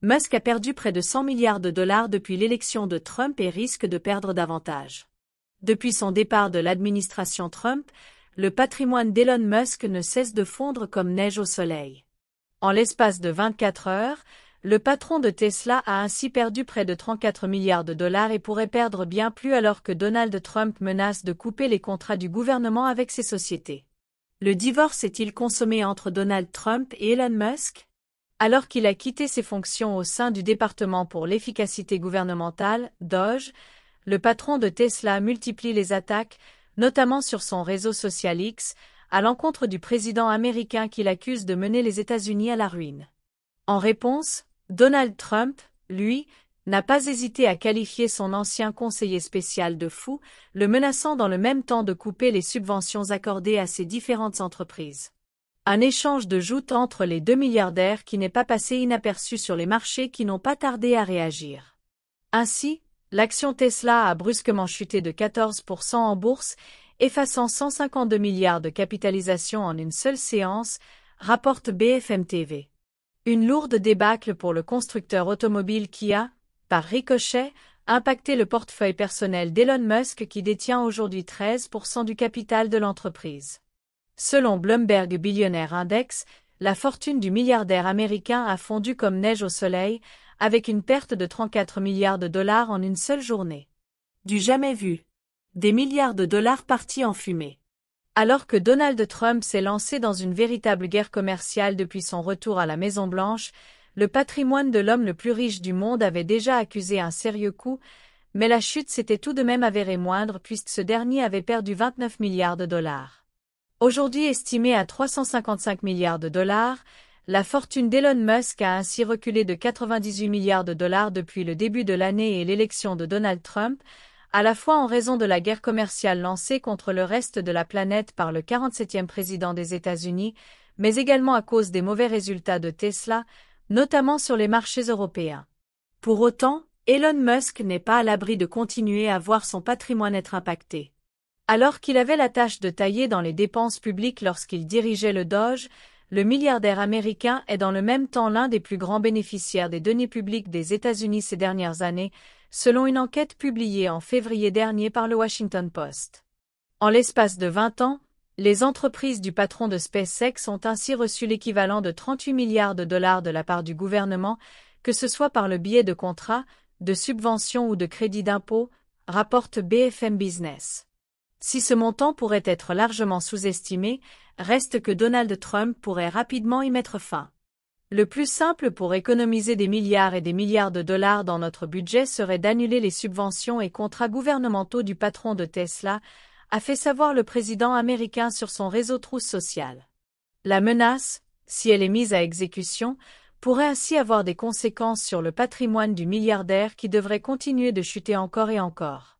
Musk a perdu près de 100 milliards de dollars depuis l'élection de Trump et risque de perdre davantage. Depuis son départ de l'administration Trump, le patrimoine d'Elon Musk ne cesse de fondre comme neige au soleil. En l'espace de 24 heures, le patron de Tesla a ainsi perdu près de 34 milliards de dollars et pourrait perdre bien plus alors que Donald Trump menace de couper les contrats du gouvernement avec ses sociétés. Le divorce est-il consommé entre Donald Trump et Elon Musk? Alors qu'il a quitté ses fonctions au sein du département pour l'efficacité gouvernementale, DOGE, le patron de Tesla multiplie les attaques, notamment sur son réseau social X, à l'encontre du président américain qu'il accuse de mener les États-Unis à la ruine. En réponse, Donald Trump, lui, n'a pas hésité à qualifier son ancien conseiller spécial de fou, le menaçant dans le même temps de couper les subventions accordées à ses différentes entreprises. Un échange de joutes entre les deux milliardaires qui n'est pas passé inaperçu sur les marchés qui n'ont pas tardé à réagir. Ainsi, l'action Tesla a brusquement chuté de 14% en bourse, effaçant 152 milliards de capitalisation en une seule séance, rapporte BFM TV. Une lourde débâcle pour le constructeur automobile qui a, par ricochet, impacté le portefeuille personnel d'Elon Musk qui détient aujourd'hui 13% du capital de l'entreprise. Selon Bloomberg Billionaire Index, la fortune du milliardaire américain a fondu comme neige au soleil, avec une perte de 34 milliards de dollars en une seule journée. Du jamais vu. Des milliards de dollars partis en fumée. Alors que Donald Trump s'est lancé dans une véritable guerre commerciale depuis son retour à la Maison-Blanche, le patrimoine de l'homme le plus riche du monde avait déjà accusé un sérieux coup, mais la chute s'était tout de même avérée moindre puisque ce dernier avait perdu 29 milliards de dollars. Aujourd'hui estimée à 355 milliards de dollars, la fortune d'Elon Musk a ainsi reculé de 98 milliards de dollars depuis le début de l'année et l'élection de Donald Trump, à la fois en raison de la guerre commerciale lancée contre le reste de la planète par le 47e président des États-Unis, mais également à cause des mauvais résultats de Tesla, notamment sur les marchés européens. Pour autant, Elon Musk n'est pas à l'abri de continuer à voir son patrimoine être impacté. Alors qu'il avait la tâche de tailler dans les dépenses publiques lorsqu'il dirigeait le DOGE, le milliardaire américain est dans le même temps l'un des plus grands bénéficiaires des deniers publics des États-Unis ces dernières années, selon une enquête publiée en février dernier par le Washington Post. En l'espace de 20 ans, les entreprises du patron de SpaceX ont ainsi reçu l'équivalent de 38 milliards de dollars de la part du gouvernement, que ce soit par le biais de contrats, de subventions ou de crédits d'impôt, rapporte BFM Business. Si ce montant pourrait être largement sous-estimé, reste que Donald Trump pourrait rapidement y mettre fin. Le plus simple pour économiser des milliards et des milliards de dollars dans notre budget serait d'annuler les subventions et contrats gouvernementaux du patron de Tesla, a fait savoir le président américain sur son réseau Truth Social. La menace, si elle est mise à exécution, pourrait ainsi avoir des conséquences sur le patrimoine du milliardaire qui devrait continuer de chuter encore et encore.